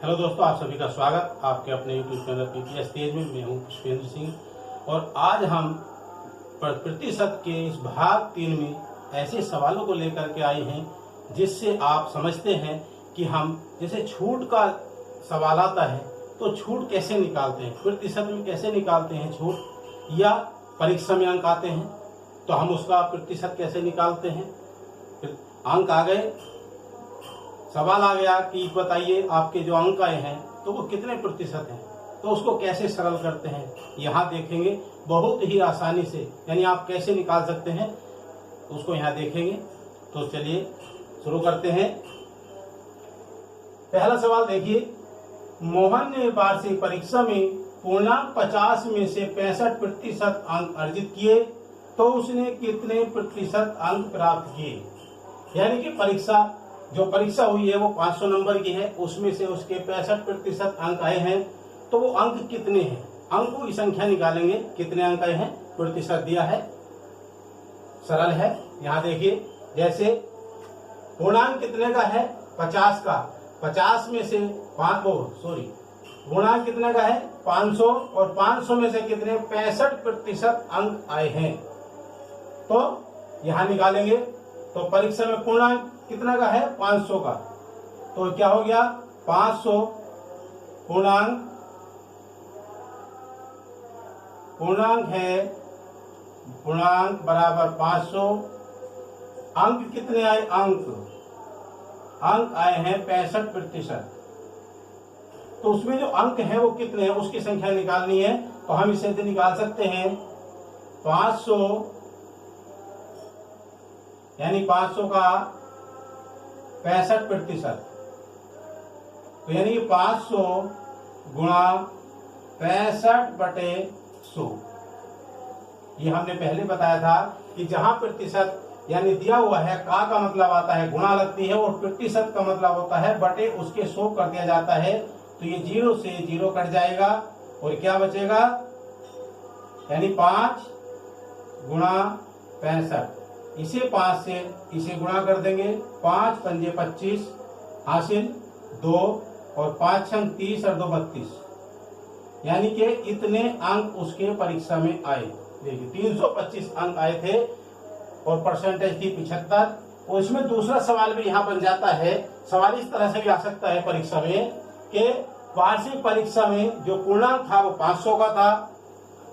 Hello दोस्तों, आप सभी का स्वागत आपके अपने यूट्यूब चैनल पीपीएस तेज में। मैं हूं पुष्पेंद्र सिंह और आज हम प्रतिशत के इस भाग 3 में ऐसे सवालों को लेकर के आए हैं जिससे आप समझते हैं कि हम जैसे छूट का सवाल आता है तो छूट कैसे निकालते हैं, प्रतिशत में कैसे निकालते हैं छूट, या परीक्षा में अंक आते हैं तो हम उसका प्रतिशत कैसे निकालते हैं। अंक आ गए, सवाल आ गया कि बताइए आपके जो अंक आए हैं तो वो कितने प्रतिशत हैं, तो उसको कैसे सरल करते हैं यहाँ देखेंगे। बहुत ही आसानी से यानी आप कैसे निकाल सकते हैं उसको यहाँ देखेंगे। तो चलिए शुरू करते हैं। पहला सवाल देखिए, मोहन ने वार्षिक परीक्षा में पूर्णांक 50 में से 65% अंक अर्जित किए तो उसने कितने प्रतिशत अंक प्राप्त किए। यानी कि जो परीक्षा हुई है वो 500 नंबर की है, उसमें से उसके 65% अंक आए हैं तो वो अंक कितने हैं। अंकों की संख्या निकालेंगे, कितने अंक आए हैं, प्रतिशत दिया है, सरल है। यहाँ देखिए, जैसे पूर्णांक कितने का है, 50 का, 50 में से पूर्णांक कितने का है, 500, और 500 में से कितने 65% अंक आए हैं तो यहाँ निकालेंगे। तो परीक्षा में पूर्णांक कितना का है, 500 का, तो क्या हो गया 500 पूर्णांक है, पूर्णांक बराबर 500। अंक कितने आए, अंक आए हैं 65%। तो उसमें जो अंक है वो कितने हैं उसकी संख्या निकालनी है। तो हम इसे निकाल सकते हैं 500 यानी 500 का 65%, तो यानी 500 गुणा 65/100। ये हमने पहले बताया था कि जहां प्रतिशत यानी दिया हुआ है, का मतलब आता है गुणा लगती है और प्रतिशत का मतलब होता है बटे उसके 100 कर दिया जाता है। तो ये 0 से 0 कट जाएगा और क्या बचेगा, यानी 5 गुणा 65। इसे 5 से इसे गुणा कर देंगे, 5 पंजे 25 हासिल 2 और 5 छंग 30 और 2 32, यानी कि इतने अंक उसके परीक्षा में आए। देखिए 325 अंक आए थे और परसेंटेज थी 75। और इसमें दूसरा सवाल भी यहाँ बन जाता है। सवाल इस तरह से भी आ सकता है परीक्षा में कि वार्षिक परीक्षा में जो पूर्णांक था वो 500 का था,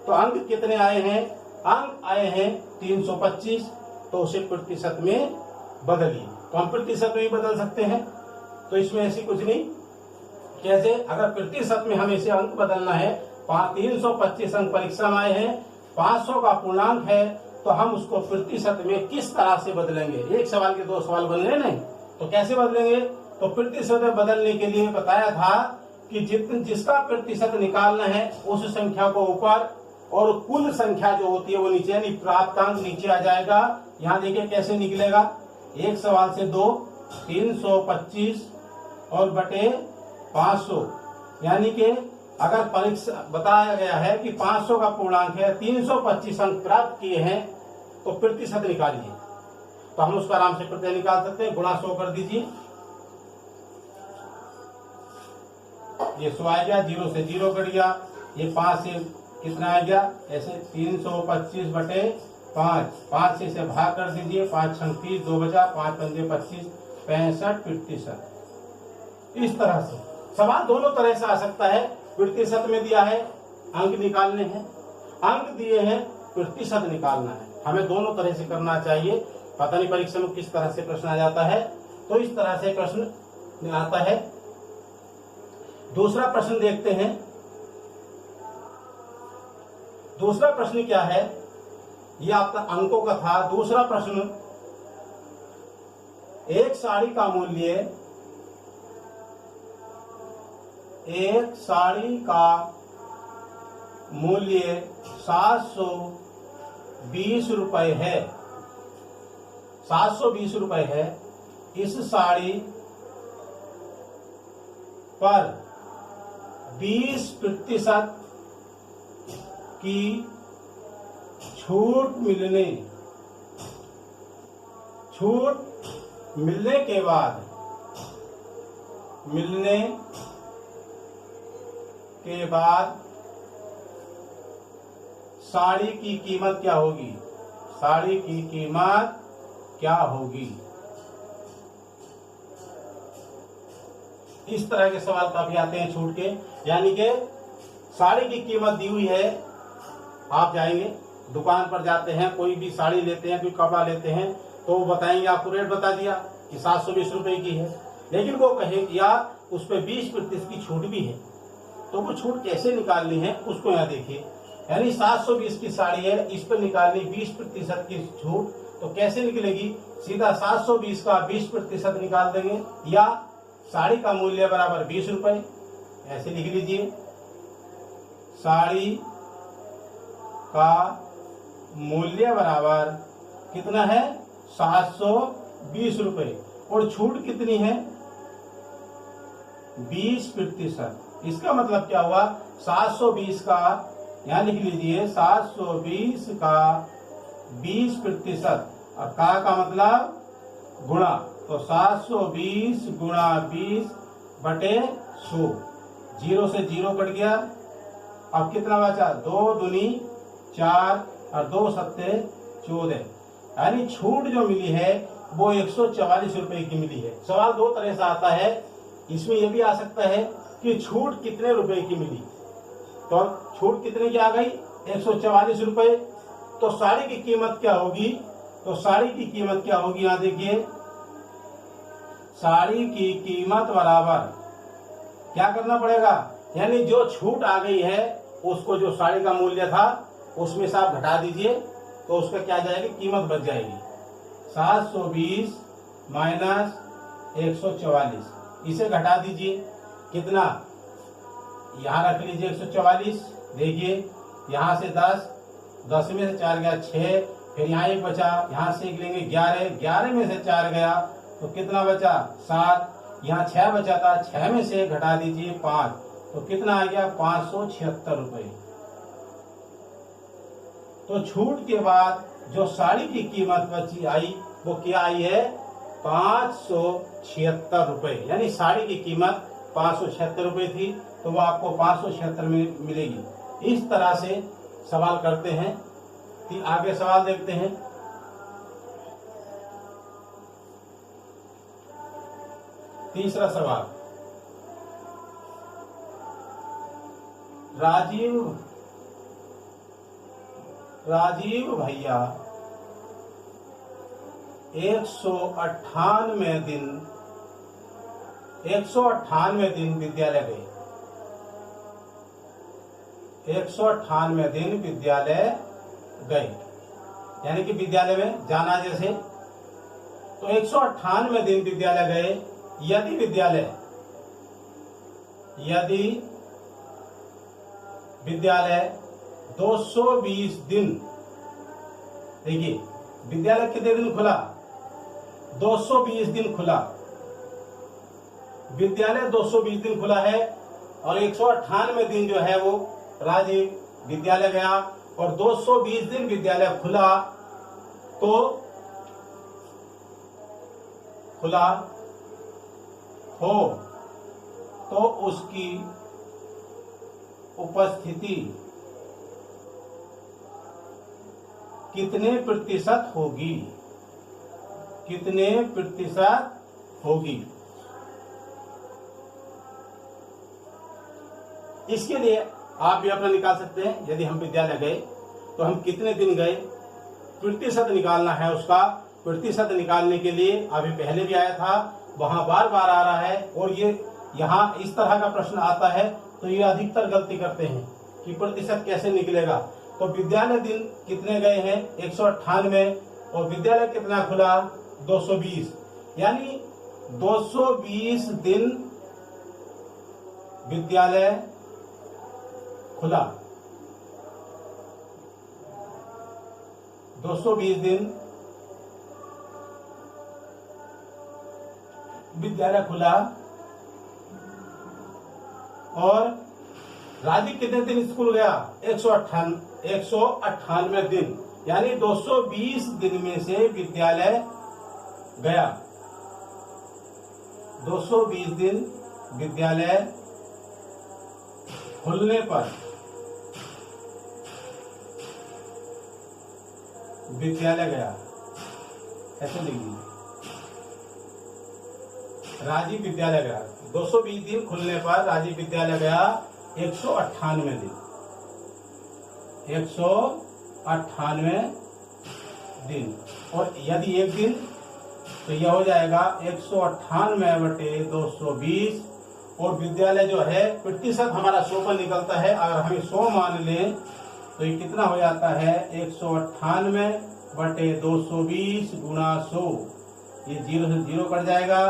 तो अंक कितने आए हैं, अंक आए हैं 325, तो उसे प्रतिशत में बदलिए। तो हम प्रतिशत में ही बदल सकते हैं, तो इसमें ऐसी कुछ नहीं। कैसे, अगर प्रतिशत में हमें इसे अंक बदलना है, 325 अंक परीक्षा में आए हैं, 500 का पूर्णांक है, तो हम उसको प्रतिशत में किस तरह से बदलेंगे। एक सवाल के 2 सवाल बन रहे नहीं, तो कैसे बदलेंगे। तो प्रतिशत में बदलने के लिए बताया था कि जिसका प्रतिशत निकालना है उस संख्या को ऊपर और कुल संख्या जो होती है वो नीचे, यानी प्राप्तांक नीचे आ जाएगा। यहाँ देखिए कैसे निकलेगा, एक सवाल से 2, 325 और बटे 500, यानी कि अगर परीक्षा बताया गया है कि 500 का पूर्णांक है, 325 अंक प्राप्त किए हैं, तो प्रतिशत निकालिए। तो हम उसका आराम से प्रत्यय निकाल सकते हैं, गुणा 100 कर दीजिए, ये 100 आ गया, 0 से 0 कट गया, ये 5 से कितना आ गया, ऐसे 325 बटे 5, 5 से इसे भाग कर दीजिए, 5 छंग 30, 2 बचा, 5 पंजे 25, 65%। इस तरह से सवाल दोनों तरह से आ सकता है। प्रतिशत में दिया है अंक निकालने हैं, अंक दिए हैं प्रतिशत निकालना है, हमें दोनों तरह से करना चाहिए। पता नहीं परीक्षा में किस तरह से प्रश्न आ जाता है, तो इस तरह से प्रश्न आता है। दूसरा प्रश्न देखते हैं। दूसरा प्रश्न क्या है, ये आपका अंकों का था। दूसरा प्रश्न, एक साड़ी का मूल्य 720 रुपए है, 720 रुपए है। इस साड़ी पर 20% की छूट मिलने के बाद साड़ी की कीमत क्या होगी? साड़ी की कीमत क्या होगी? इस तरह के सवाल काफी आते हैं छूट के। यानी कि साड़ी की कीमत दी हुई है, आप जाएंगे दुकान पर, जाते हैं, कोई भी साड़ी लेते हैं, कोई कपड़ा लेते हैं, तो वो बताएंगे, आपको रेट बता दिया कि 720 रुपए की है, लेकिन वो कहे या उस पर 20% की छूट भी है, तो वो छूट कैसे निकालनी है उसको यहाँ देखिए। यानी 720 की साड़ी है, इस पर निकालनी 20% की छूट, तो कैसे निकलेगी? सीधा 720 का 20% निकाल देंगे, या साड़ी का मूल्य बराबर 20 रुपए, ऐसे लिख लीजिए। साड़ी का मूल्य बराबर कितना है? 720 रुपए, और छूट कितनी है? 20%। इसका मतलब क्या हुआ? 720 का, यहां लिख लीजिए, 720 का 20%, और का मतलब गुणा, तो 720 गुणा 20 बटे 100, 0 से 0 कट गया। अब कितना बचा? 2 दूनी 4 और 2 सत्ते 14, यानी छूट जो मिली है वो 144 रुपए की मिली है। सवाल दो तरह से आता है, इसमें यह भी आ सकता है कि छूट कितने रुपए की मिली, तो छूट कितने की आ गई? 144 रुपए। तो साड़ी की कीमत क्या होगी? तो साड़ी की कीमत क्या होगी? यहां देखिए, साड़ी की कीमत बराबर क्या करना पड़ेगा? यानी जो छूट आ गई है उसको, जो साड़ी का मूल्य था उसमें से आप घटा दीजिए, तो उसका क्या जाएगी? कीमत बच जाएगी। 720 माइनस 144, इसे घटा दीजिए, कितना? यहां रख लीजिए 144। देखिए यहां से 10, 10 में से 4 गया 6, फिर यहाँ 1 बचा, यहां से 1 लेंगे 11, 11 में से 4 गया तो कितना बचा? 7, यहाँ 6 बचा था, 6 में से घटा दीजिए 5, तो कितना आ गया? 576 रुपए। तो छूट के बाद जो साड़ी की कीमत बची आई वो क्या आई है? 576 रुपए। यानी साड़ी की कीमत 576 रुपए थी, तो वो आपको 576 में मिलेगी। इस तरह से सवाल करते हैं। आगे सवाल देखते हैं। तीसरा सवाल, राजीव भैया 198 दिन विद्यालय गए। 198 दिन विद्यालय गए, यानी कि विद्यालय में जाना जैसे, तो 198 दिन विद्यालय गए। यदि विद्यालय 220 दिन, देखिए विद्यालय कितने दिन खुला? 220 दिन खुला। विद्यालय 220 दिन खुला है और 198 दिन जो है वो राजीव विद्यालय गया, और 220 दिन विद्यालय खुला तो उसकी उपस्थिति कितने प्रतिशत होगी? कितने प्रतिशत होगी? इसके लिए आप भी अपना निकाल सकते हैं। यदि हम विद्यालय गए तो हम कितने दिन गए, प्रतिशत निकालना है उसका। प्रतिशत निकालने के लिए अभी पहले भी आया था, वहां बार बार आ रहा है, और ये यहाँ इस तरह का प्रश्न आता है तो ये अधिकतर गलती करते हैं कि प्रतिशत कैसे निकलेगा। तो विद्यालय दिन कितने गए हैं? 198, और विद्यालय कितना खुला? 220, यानी 220 दिन विद्यालय खुला। 220 दिन विद्यालय खुला, और राजीव कितने दिन स्कूल गया? 198 दिन, यानी 220 दिन में से विद्यालय गया। 220 दिन विद्यालय खुलने पर विद्यालय गया, ऐसे लिख दीजिए, राजीव विद्यालय गया। 220 दिन खुलने पर राजीव विद्यालय गया 198 दिन, 198 दिन। और यदि एक दिन तो यह हो जाएगा 198/220। और विद्यालय जो है प्रतिशत हमारा 100 पर निकलता है, अगर हमें 100 मान लें तो ये कितना हो जाता है 198/220 गुणा 100। ये 0 से 0 कट जाएगा,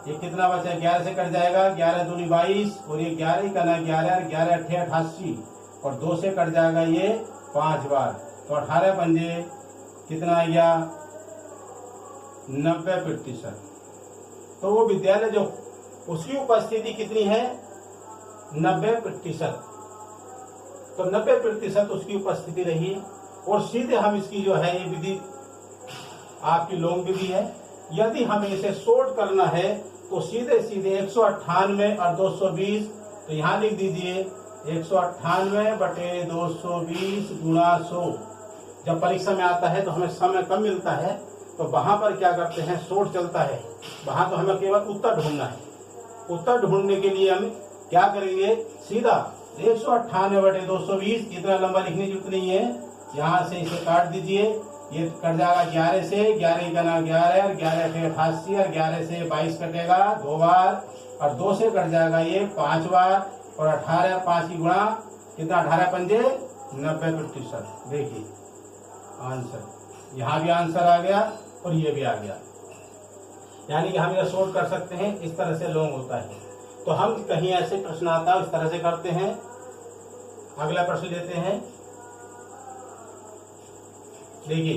ये कितना बचा 11 से कट जाएगा, 11 दूनी 22 और ये 11 का ना 11, 11 अठे 88 और 2 से कट जाएगा ये 5 बार, तो 18 पंजे कितना आ गया 90%। तो वो विद्यालय जो उसकी उपस्थिति कितनी है 90%, तो 90% उसकी उपस्थिति रही। और सीधे हम इसकी जो है ये विधि आपकी लॉन्ग विधि है। यदि हमें इसे शॉर्ट करना है तो सीधे सीधे 198 और 220, तो यहाँ लिख दीजिए 198/220 गुणा 100। जब परीक्षा में आता है तो हमें समय कम मिलता है, तो वहां पर क्या करते हैं शॉर्ट चलता है, वहां तो हमें केवल उत्तर ढूंढना है। उत्तर ढूंढने के लिए हम क्या करेंगे, सीधा 198/220, इतना लंबा लिखने की जरूरत नहीं है, यहाँ से इसे काट दीजिए, ये कट जाएगा 11 से, 11 का ना 11 और 11 अठे 88 और 11 से 22 कटेगा 2 बार और 2 से कट जाएगा ये 5 बार और 18 और 5 की गुणा कितना 18 पंजे 90%। देखिए आंसर, यहाँ भी आंसर आ गया और ये भी आ गया। यानी कि हम यह शॉर्ट कर सकते हैं, इस तरह से लॉन्ग होता है। तो हम कहीं ऐसे प्रश्न आता है इस तरह से करते हैं। अगला प्रश्न लेते हैं, देखिए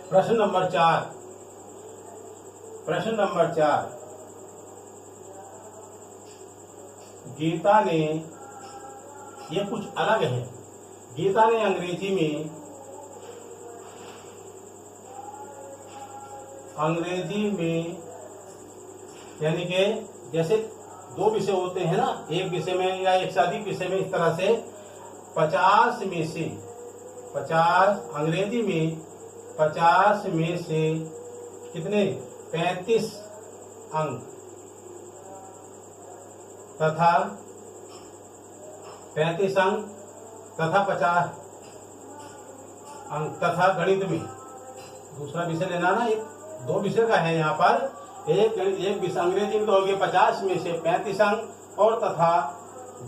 प्रश्न नंबर 4। प्रश्न नंबर 4, गीता ने, ये कुछ अलग है, गीता ने अंग्रेजी में यानी कि जैसे 2 विषय होते हैं ना, एक विषय में या एक से अधिक विषय में, इस तरह से 50 में से 50 अंग्रेजी में 50 में से कितने 35 अंक तथा 35 अंक तथा 50 अंक तथा गणित में दूसरा विषय लेना ना, एक 2 विषय का है यहाँ पर। एक विषय अंग्रेजी में तो हो गया 50 में से 35 अंक और तथा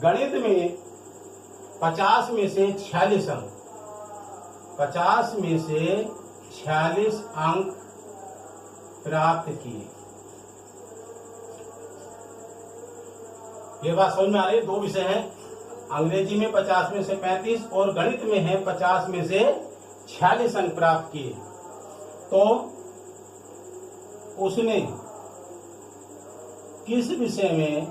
गणित में 50 में से 46 अंक, 50 में से 46 अंक प्राप्त किए। ये बात समझ में आ रही है, 2 विषय हैं, अंग्रेजी में 50 में से 35 और गणित में है 50 में से 46 अंक प्राप्त किए। तो उसने किस विषय में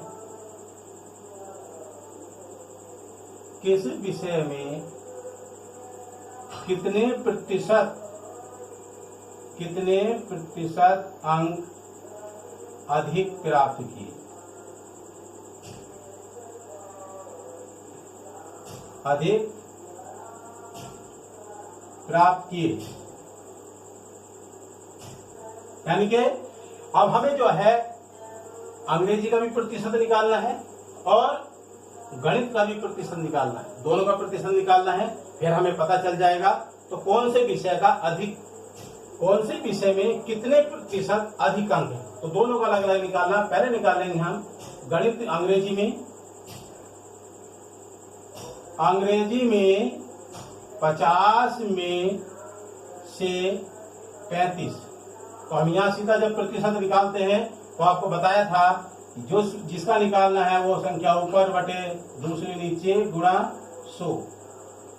कितने प्रतिशत अंक अधिक प्राप्त किए, अधिक प्राप्त किए। यानी कि अब हमें जो है अंग्रेजी का भी प्रतिशत निकालना है और गणित का भी प्रतिशत निकालना है, दोनों का प्रतिशत निकालना है। फिर हमें पता चल जाएगा तो कौन से विषय का अधिक, कौन से विषय में कितने प्रतिशत अधिक अंक है, तो दोनों का अलग अलग निकालना। पहले निकालेंगे हम गणित, अंग्रेजी में 50 में से 35। तो हम यहाँ सीधा जब प्रतिशत निकालते हैं तो आपको बताया था जो जिसका निकालना है वो संख्या ऊपर बटे दूसरी नीचे गुणा 100।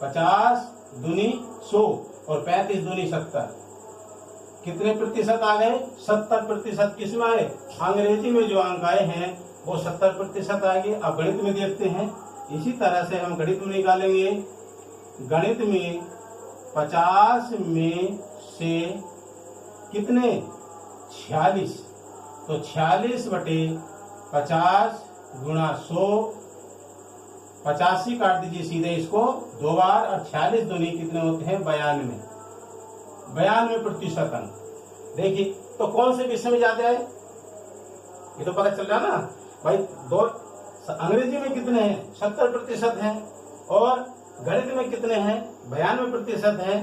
50 दूनी 100 और 35 दूनी 70। कितने प्रतिशत आ गए 70%। किसमें आए, अंग्रेजी में जो अंक आए हैं वो 70% आ गए। अब गणित में देखते हैं, इसी तरह से हम गणित में निकालेंगे। गणित में 50 में से कितने 46, तो 46 बटे 50 गुणा 100, 85 काट दीजिए सीधे इसको 2 बार, और 46 दूनी कितने होते हैं 92। 92% अंक। देखिए तो कौन से विषय में ज्यादा है ये तो पता चल रहा ना भाई। दो अंग्रेजी में कितने हैं 70% हैं, और गणित में कितने हैं 92% हैं।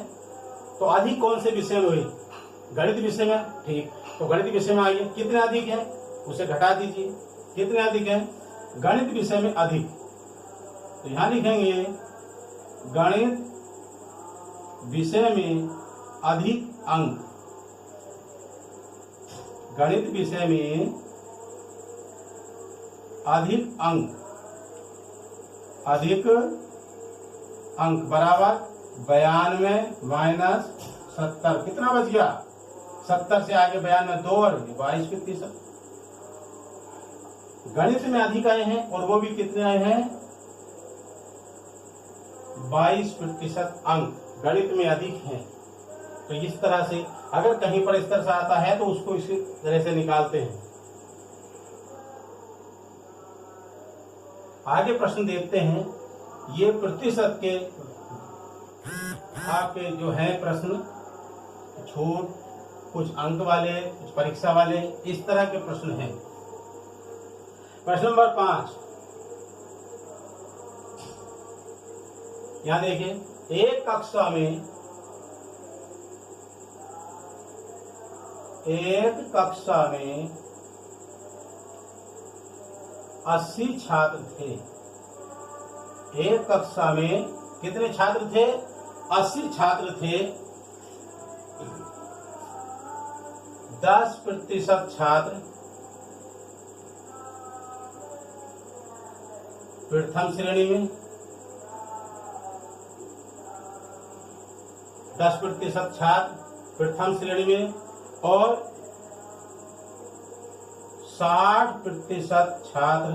तो अधिक कौन से विषय में हुई गणित विषय में। ठीक, तो गणित विषय में आइए कितने अधिक है उसे घटा दीजिए, कितने अधिक है गणित विषय में अधिक। तो यहां लिखेंगे गणित विषय में अधिक अंक, गणित विषय में अधिक अंक, अधिक अंक बराबर 92 - 70 कितना बच गया 70 से आगे 92 2 और 22%। गणित में अधिक आए हैं और वो भी कितने आए हैं 22% अंक गणित में अधिक हैं। तो इस तरह से अगर कहीं पर इस तरह से आता है तो उसको इसी तरह से निकालते हैं। आगे प्रश्न देखते हैं। ये प्रतिशत के आपके जो है प्रश्न छूट कुछ अंक वाले कुछ परीक्षा वाले इस तरह के प्रश्न हैं। प्रश्न नंबर 5 यहां देखिए एक कक्षा में 80 छात्र थे। एक कक्षा में कितने छात्र थे 80 छात्र थे। 10% छात्र प्रथम श्रेणी में, 10% छात्र प्रथम श्रेणी में और 60% छात्र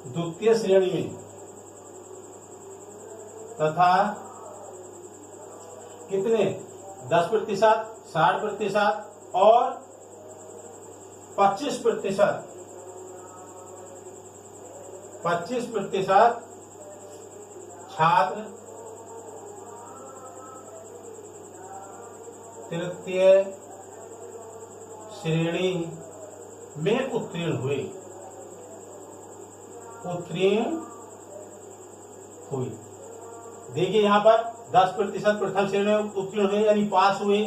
द्वितीय श्रेणी में तथा कितने 10%, 60% और 25% छात्र तृतीय श्रेणी में उत्तीर्ण हुए। देखिए यहाँ पर 10% प्रथम श्रेणी में उत्तीर्ण हुए यानी पास हुए,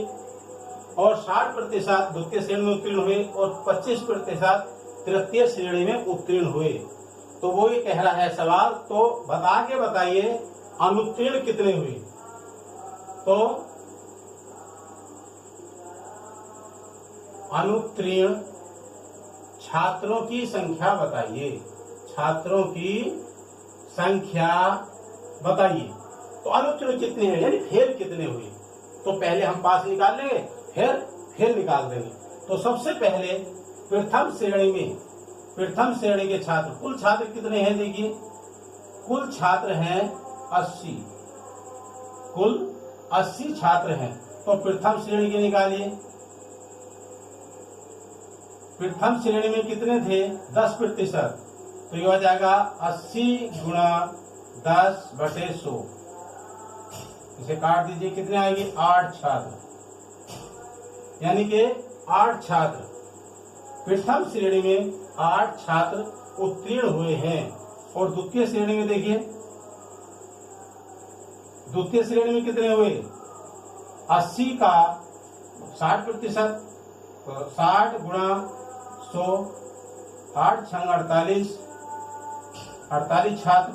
और 60% द्वितीय श्रेणी में उत्तीर्ण हुए और 25% तृतीय श्रेणी में उत्तीर्ण हुए। तो वो ये कह रहा है सवाल, तो बताइए अनुत्तीर्ण कितने हुए। तो अनुत्तीर्ण छात्रों की संख्या बताइए, छात्रों की संख्या बताइए। तो अनुत्तीर्ण कितने हैं यानी फेल कितने हुए। तो पहले हम पास निकाल लेंगे फिर फेल निकाल देंगे। तो सबसे पहले प्रथम श्रेणी के छात्र, कुल छात्र कितने हैं देखिए, कुल छात्र हैं 80, कुल 80 छात्र हैं। तो प्रथम श्रेणी के निकालिए। प्रथम श्रेणी में कितने थे 10%, तो ये हो जाएगा 80 × 10/100। इसे काट दीजिए कितने आएंगे 8 छात्र, यानी कि 8 छात्र प्रथम श्रेणी में 8 छात्र उत्तीर्ण हुए हैं। और द्वितीय श्रेणी में देखिए, द्वितीय श्रेणी में कितने हुए 80 का 60%, तो 60 × 100, 8 × 48, 48 छात्र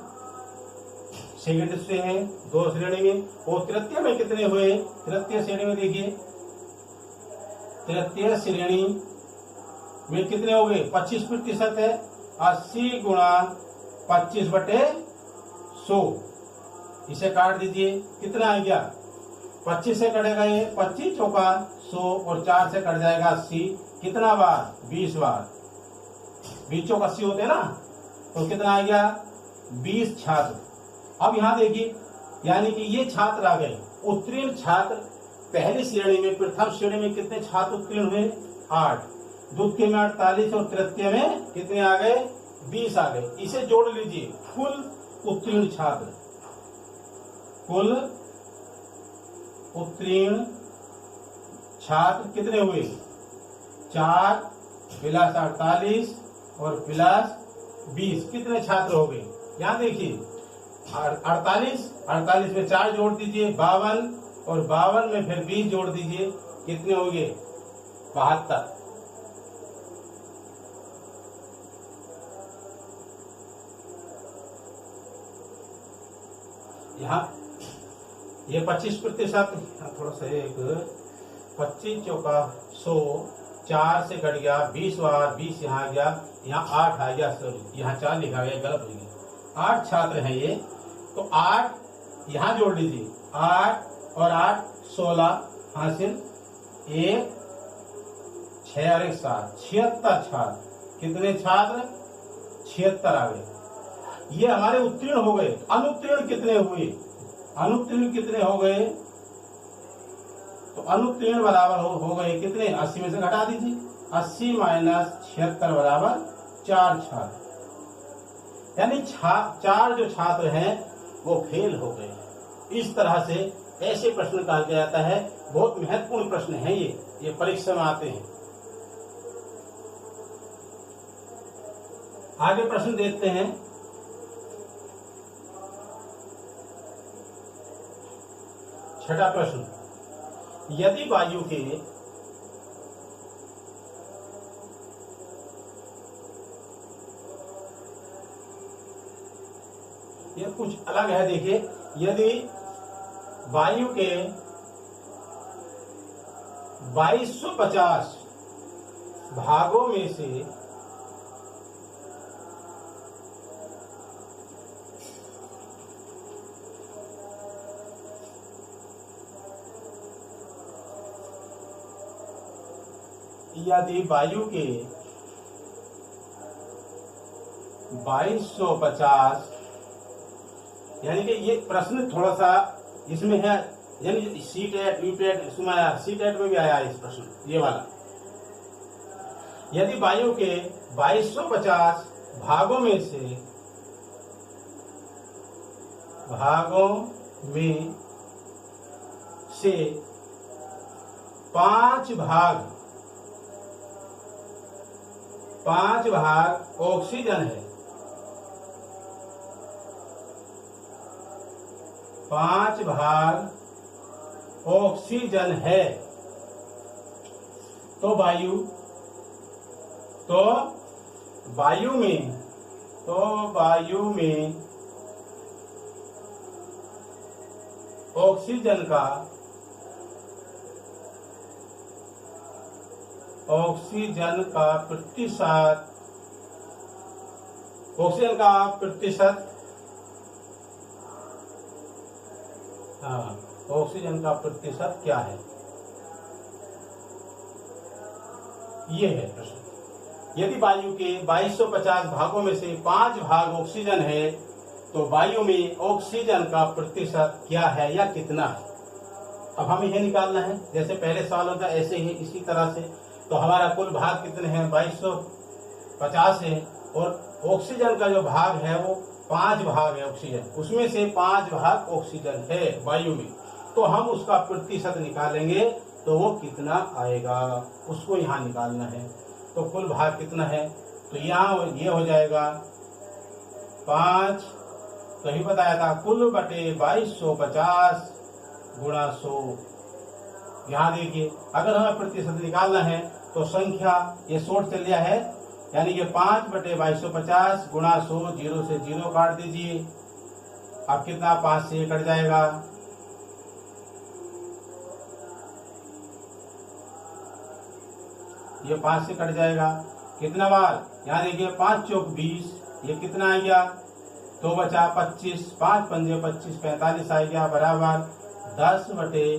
सेकंड से हैं 2 श्रेणी में। और तृतीय में कितने हुए, तृतीय श्रेणी में देखिए, तृतीय श्रेणी में कितने हो गए 25% है, 80 × 25/100। इसे काट दीजिए कितना आ गया 25 से कटेगा ये 25 चौका 100 और 4 से कट जाएगा 80। कितना बार 20 बार, 20 चौक 80 होते हैं ना। तो कितना आ गया 20 छात्र। अब यहाँ देखिए यानी कि ये छात्र आ गए उत्तीर्ण छात्र। पहली श्रेणी में प्रथम श्रेणी में कितने छात्र उत्तीर्ण हुए 8, द्वितीय में 48 और तृतीय में कितने आ गए? 20 आ गए। इसे जोड़ लीजिए। कुल उत्तीर्ण छात्र, कुल उत्तीर्ण छात्र कितने हुए? 4 प्लस 48 और प्लस 20 कितने छात्र हो गए? यहाँ देखिए 48 में 4 जोड़ दीजिए 52 और 52 में फिर 20 जोड़ दीजिए, कितने हो गए? 72। यहाँ ये 25%, थोड़ा सा एक 25 चौका 100, 4 से कट गया 20 बार 20 यहाँ आ गया, यहाँ 8 आ गया, सॉरी यहाँ 4 लिखा गया, गलत हो गया। 8 छात्र हैं ये, तो 8 यहाँ जोड़ लीजिए, 8 और 8 16 हासिल, 1 6 और 1 7, 76 छात्र। कितने छात्र? 76 आ गए। ये हमारे उत्तीर्ण हो गए। अनुत्तीर्ण कितने हुए? अनुत्तीर्ण कितने हो गए? तो अनुत्तीर्ण बराबर हो गए कितने? 80 में से घटा दीजिए, 80 माइनस 76 बराबर 4 छात्र। यानी 4 जो छात्र हैं वो फेल हो गए। इस तरह से ऐसे प्रश्न कहा जाता है। बहुत महत्वपूर्ण प्रश्न है ये परीक्षा में आते हैं। आगे प्रश्न देखते हैं। छठा प्रश्न, यदि वायु के ये कुछ अलग है, देखिए, यदि वायु के 2250 भागों में से यदि वायु के 2250, यानी कि ये प्रश्न थोड़ा सा इसमें है, यानी सी टेट यू टेट इसमें आया, सी टेट में भी आया इस प्रश्न ये वाला। यदि वायु के 2250 भागों में से 5 भाग ऑक्सीजन है, 5 भाग ऑक्सीजन है, तो वायु में ऑक्सीजन का प्रतिशत क्या है? ये है प्रश्न। यदि वायु के 2250 भागों में से 5 भाग ऑक्सीजन है, तो वायु में ऑक्सीजन का प्रतिशत क्या है या कितना है? अब हमें यह निकालना है, जैसे पहले सवाल होता है ऐसे ही इसी तरह से। तो हमारा कुल भाग कितने हैं? 2250 है, और ऑक्सीजन का जो भाग है वो 5 भाग है ऑक्सीजन, उसमें से 5 भाग ऑक्सीजन है वायु में, तो हम उसका प्रतिशत निकालेंगे तो वो कितना आएगा, उसको यहाँ निकालना है। तो कुल भाग कितना है? तो यहाँ ये हो जाएगा 5, तो ही बताया था, कुल बटे 2250 गुणा 100। यहाँ देखिए, अगर हमें प्रतिशत निकालना है तो संख्या ये शॉर्ट चल गया है, यानी कि 5 बटे 2250 गुणा 100, 0 से 0 काट दीजिए। अब कितना? 5 से कट जाएगा, ये 5 से कट जाएगा। कितना बार? यहाँ देखिए 5 चौक 20, ये कितना आ गया? 2 बचा 25, 5 पंजे 25, 45 आ गया, बराबर 10 बटे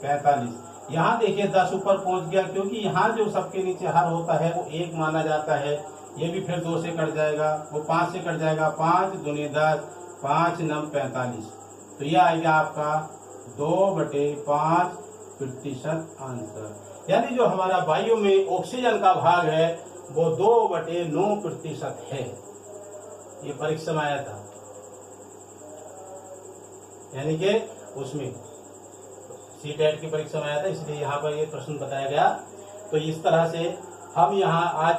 45। यहाँ देखिए 10 ऊपर पहुंच गया, क्योंकि यहाँ जो सबके नीचे हर होता है वो 1 माना जाता है। ये भी फिर 2 से कट जाएगा, वो 5 से कट जाएगा, 5 दूनी 10, 5 9 45। तो यह आ गया आपका 2/5% आंसर। यानी जो हमारा वायु में ऑक्सीजन का भाग है वो 2/9% है। ये परीक्षा में आया था, यानी कि उसमें सीटेट की परीक्षा में आया था, इसलिए यहाँ पर ये प्रश्न बताया गया। तो इस तरह से हम यहाँ आज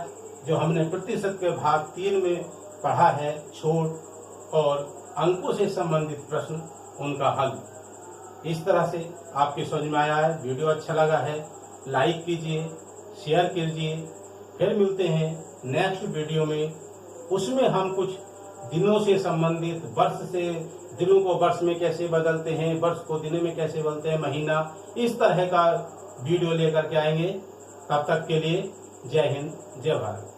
जो हमने प्रतिशत के भाग 3 में पढ़ा है, छूट और अंकों से संबंधित प्रश्न, उनका हल, इस तरह से आपकी समझ में आया है। वीडियो अच्छा लगा है लाइक कीजिए, शेयर कीजिए। फिर मिलते हैं नेक्स्ट वीडियो में, उसमें हम कुछ दिनों से संबंधित, वर्ष से, दिनों को वर्ष में कैसे बदलते हैं, वर्ष को दिन में कैसे बदलते हैं, महीना, इस तरह का वीडियो लेकर के आएंगे। तब तक के लिए जय हिंद, जय भारत।